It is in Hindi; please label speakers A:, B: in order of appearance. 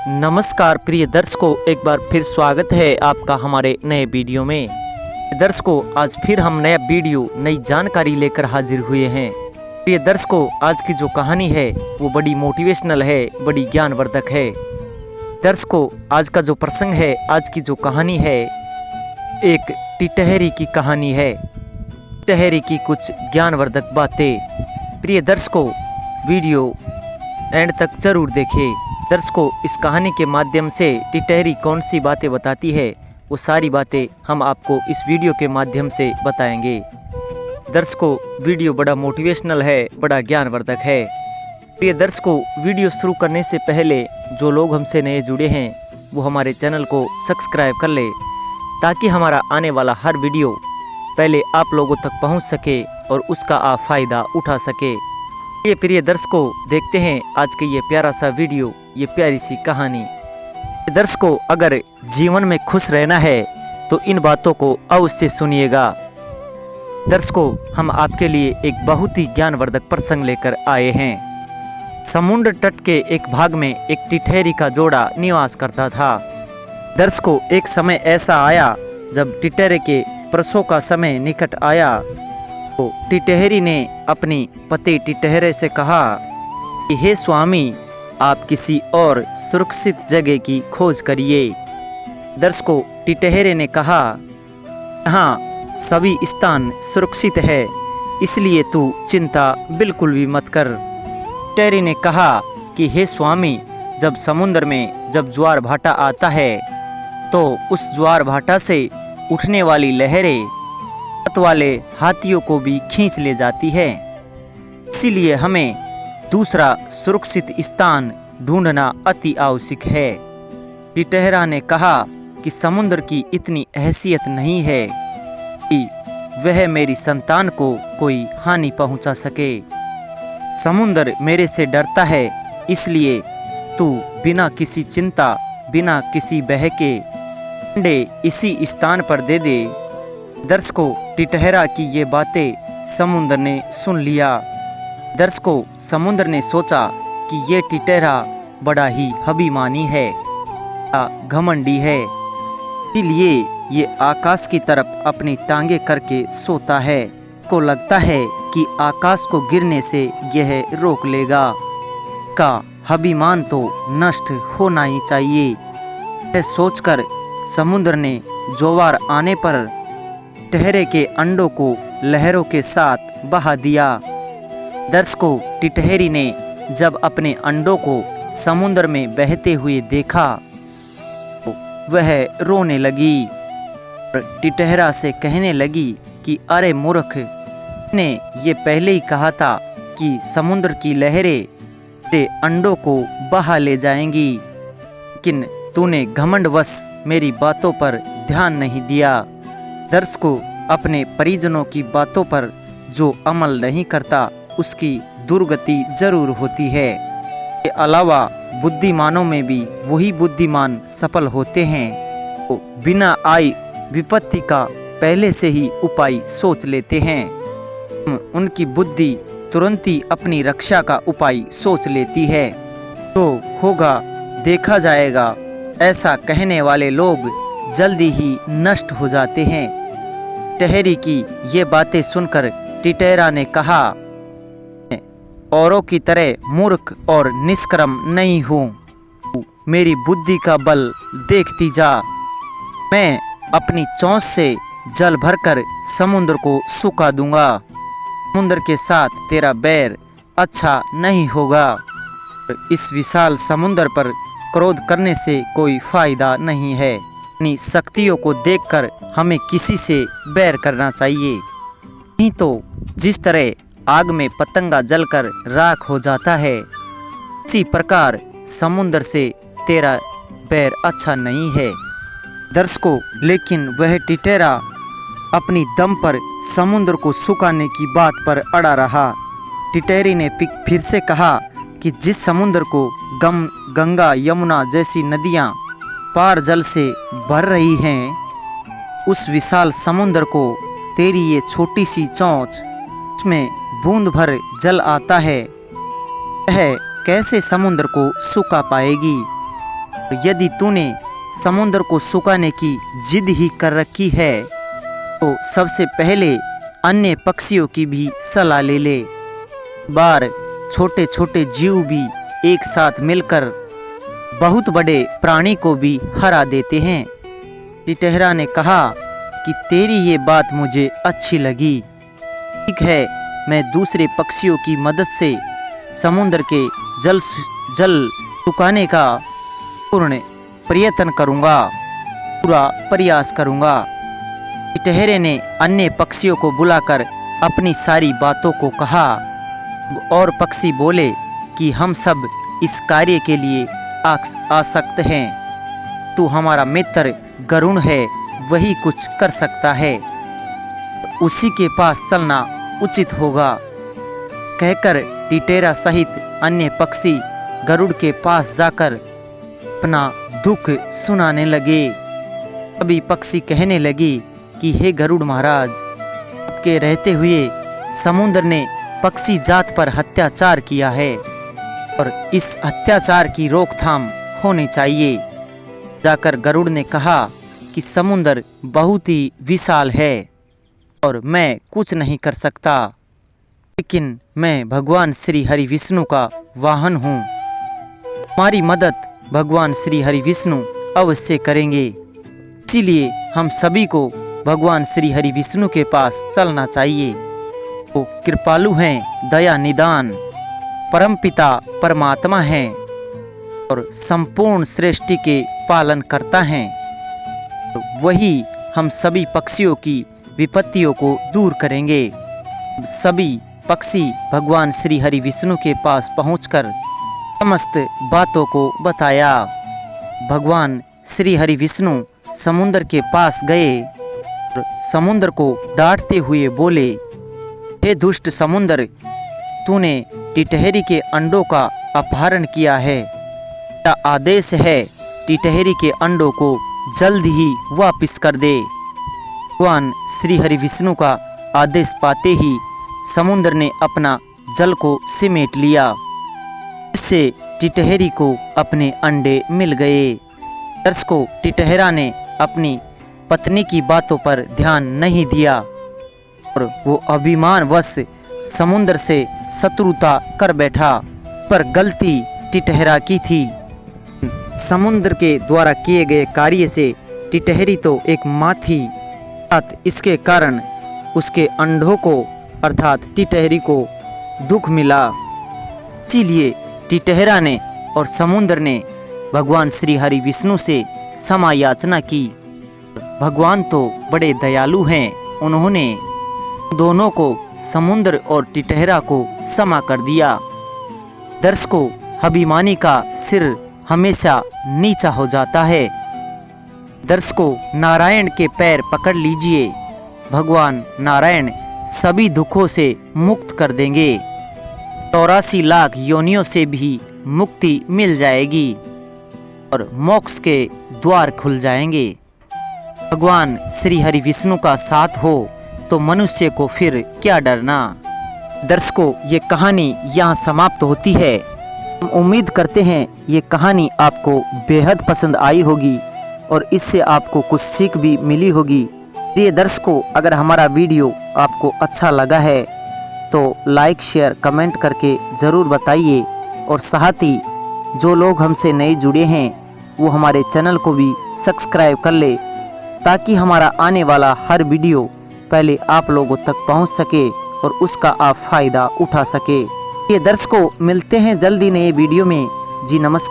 A: नमस्कार प्रिय दर्शकों, एक बार फिर स्वागत है आपका हमारे नए वीडियो में। दर्शकों, आज फिर हम नया वीडियो नई जानकारी लेकर हाजिर हुए हैं। प्रिय दर्शकों, आज की जो कहानी है वो बड़ी मोटिवेशनल है, बड़ी ज्ञानवर्धक है। दर्शकों, आज का जो प्रसंग है, आज की जो कहानी है, एक टिटहरी की कहानी है। टिटहरी की कुछ ज्ञानवर्धक बातें। प्रिय दर्शकों, वीडियो एंड तक जरूर देखें। दर्शकों, इस कहानी के माध्यम से टिटहरी कौन सी बातें बताती है, वो सारी बातें हम आपको इस वीडियो के माध्यम से बताएंगे। दर्शकों, वीडियो बड़ा मोटिवेशनल है, बड़ा ज्ञानवर्धक है। प्रिय दर्शकों, वीडियो शुरू करने से पहले जो लोग हमसे नए जुड़े हैं वो हमारे चैनल को सब्सक्राइब कर ले, ताकि हमारा आने वाला हर वीडियो पहले आप लोगों तक पहुंच सके और उसका आप फ़ायदा उठा सके। ये प्रिय दर्शकों, देखते हैं आज के ये प्यारा सा वीडियो, ये प्यारी सी कहानी। दर्शकों, अगर जीवन में खुश रहना है तो इन बातों को अवश्य सुनिएगा। दर्शकों, हम आपके लिए एक बहुत ही ज्ञानवर्धक प्रसंग लेकर आए हैं। समुद्र तट के एक भाग में एक टिटहरी का जोड़ा निवास करता था। दर्शकों, एक समय ऐसा आया जब टिटहरे के प्रसव का समय निकट आया तो टिटहरी ने अपनी पति टिटहरे से कहा कि हे स्वामी, आप किसी और सुरक्षित जगह की खोज करिए। दर्शकों, टिटहरे ने कहा, हाँ, सभी स्थान सुरक्षित है, इसलिए तू चिंता बिल्कुल भी मत कर। टिटहरी ने कहा कि हे स्वामी, जब समुद्र में जब ज्वार भाटा आता है तो उस ज्वार भाटा से उठने वाली लहरें हाथ वाले हाथियों को भी खींच ले जाती है, इसीलिए हमें दूसरा सुरक्षित स्थान ढूंढना अति आवश्यक है। टिटहरा ने कहा कि समुद्र की इतनी हैसियत नहीं है कि वह मेरी संतान को कोई हानि पहुंचा सके। समुद्र मेरे से डरता है, इसलिए तू बिना किसी चिंता, बिना किसी बहके अंडे इसी स्थान पर दे दे। दर्शकों, टिटहरा की ये बातें समुद्र ने सुन लिया। दर्शकों, समुद्र ने सोचा कि ये टिटहरा बड़ा ही अभिमानी है, घमंडी है, इसलिए ये आकाश की तरफ अपनी टांगे करके सोता है। को लगता है कि आकाश को गिरने से यह रोक लेगा। का अभिमान तो नष्ट होना ही चाहिए। यह सोचकर समुद्र ने ज्वार आने पर टिटहरे के अंडों को लहरों के साथ बहा दिया। दर्शकों, टिटहरी ने जब अपने अंडों को समुद्र में बहते हुए देखा तो वह रोने लगी और टिटहरा से कहने लगी कि अरे मूर्ख, ने ये पहले ही कहा था कि समुद्र की लहरें तेरे अंडों को बहा ले जाएंगी, लेकिन तूने घमंडवश मेरी बातों पर ध्यान नहीं दिया। दर्शकों, अपने परिजनों की बातों पर जो अमल नहीं करता उसकी दुर्गति जरूर होती है। इसके अलावा बुद्धिमानों में भी वही बुद्धिमान सफल होते हैं तो बिना आई विपत्ति का पहले से ही उपाय सोच लेते हैं। उनकी बुद्धि तुरंत ही अपनी रक्षा का उपाय सोच लेती है। तो होगा देखा जाएगा, ऐसा कहने वाले लोग जल्दी ही नष्ट हो जाते हैं। टिटहरी की ये बातें सुनकर टिटहरा ने कहा, औरों की तरह मूर्ख और निष्कर्म नहीं हूँ, मेरी बुद्धि का बल देखती जा। मैं अपनी चोंच से जल भरकर समुद्र को सुखा दूंगा। समुद्र के साथ तेरा बैर अच्छा नहीं होगा। इस विशाल समुद्र पर क्रोध करने से कोई फायदा नहीं है। अपनी शक्तियों को देखकर हमें किसी से बैर करना चाहिए, नहीं तो जिस तरह आग में पतंगा जलकर राख हो जाता है, उसी प्रकार समुद्र से तेरा बैर अच्छा नहीं है। दर्शकों, लेकिन वह टिटहरा अपनी दम पर समुद्र को सुखाने की बात पर अड़ा रहा। टिटहरी ने फिर से कहा कि जिस समुद्र को गंगा, यमुना जैसी नदियाँ पार जल से भर रही हैं, उस विशाल समुद्र को तेरी ये छोटी सी चोंच, इसमें बूंद भर जल आता है, वह कैसे समुद्र को सुखा पाएगी। यदि तूने समुद्र को सुखाने की जिद ही कर रखी है तो सबसे पहले अन्य पक्षियों की भी सलाह ले ले। बार छोटे छोटे जीव भी एक साथ मिलकर बहुत बड़े प्राणी को भी हरा देते हैं। टिटहरा ने कहा कि तेरी ये बात मुझे अच्छी लगी। ठीक है, मैं दूसरे पक्षियों की मदद से समुद्र के जल सुखाने का पूर्ण प्रयत्न करूँगा, पूरा प्रयास करूँगा। टिटहरे ने अन्य पक्षियों को बुलाकर अपनी सारी बातों को कहा और पक्षी बोले कि हम सब इस कार्य के लिए आसक्त हैं। तू हमारा मित्र गरुड़ है, वही कुछ कर सकता है, उसी के पास चलना उचित होगा। कहकर टिटहरा सहित अन्य पक्षी गरुड़ के पास जाकर अपना दुख सुनाने लगे। सभी पक्षी कहने लगे कि हे गरुड़ महाराज, आपके रहते हुए समुद्र ने पक्षी जात पर अत्याचार किया है और इस अत्याचार की रोकथाम होनी चाहिए। जाकर गरुड़ ने कहा कि समुद्र बहुत ही विशाल है और मैं कुछ नहीं कर सकता, लेकिन मैं भगवान श्री हरि विष्णु का वाहन हूँ। हमारी मदद भगवान श्री हरि विष्णु अवश्य करेंगे। इसीलिए हम सभी को भगवान श्री हरि विष्णु के पास चलना चाहिए। वो कृपालु हैं, दया निदान, परमपिता परमात्मा हैं और संपूर्ण सृष्टि के पालन करता हैं। वही हम सभी पक्षियों की विपत्तियों को दूर करेंगे। सभी पक्षी भगवान श्री हरि विष्णु के पास पहुंचकर समस्त बातों को बताया। भगवान श्री हरि विष्णु समुद्र के पास गए और समुद्र को डांटते हुए बोले, हे दुष्ट समुद्र, तूने टिटहरी के अंडों का अपहरण किया है। मेरा आदेश है टिटहरी के अंडों को जल्द ही वापस कर दे। भगवान श्री हरि विष्णु का आदेश पाते ही समुद्र ने अपना जल को सिमेट लिया। इससे टिटहरी को अपने अंडे मिल गए। दर्शकों, टिटहरा ने अपनी पत्नी की बातों पर ध्यान नहीं दिया और वो अभिमानवश समुद्र से शत्रुता कर बैठा। पर गलती टिटहरा की थी। समुद्र के द्वारा किए गए कार्य से टिटहरी तो एक माँ थी, इसके कारण उसके अंडों को अर्थात टिटहरी को दुख मिला। इसीलिए टिटहरा ने और समुद्र ने भगवान श्री हरि विष्णु से क्षमा याचना की। भगवान तो बड़े दयालु हैं, उन्होंने दोनों को, समुद्र और टिटहरा को क्षमा कर दिया। दर्शकों, अभिमानी का सिर हमेशा नीचा हो जाता है। दर्शकों, नारायण के पैर पकड़ लीजिए, भगवान नारायण सभी दुखों से मुक्त कर देंगे। 84 लाख योनियों से भी मुक्ति मिल जाएगी और मोक्ष के द्वार खुल जाएंगे। भगवान श्री हरि विष्णु का साथ हो तो मनुष्य को फिर क्या डरना। दर्शकों, ये कहानी यहाँ समाप्त होती है। हम उम्मीद करते हैं ये कहानी आपको बेहद पसंद आई होगी और इससे आपको कुछ सीख भी मिली होगी। प्रिय दर्शकों, अगर हमारा वीडियो आपको अच्छा लगा है तो लाइक, शेयर, कमेंट करके ज़रूर बताइए और साथ ही जो लोग हमसे नए जुड़े हैं वो हमारे चैनल को भी सब्सक्राइब कर ले, ताकि हमारा आने वाला हर वीडियो पहले आप लोगों तक पहुंच सके और उसका आप फ़ायदा उठा सके। ये दर्शकों, मिलते हैं जल्दी नए वीडियो में। जी नमस्कार।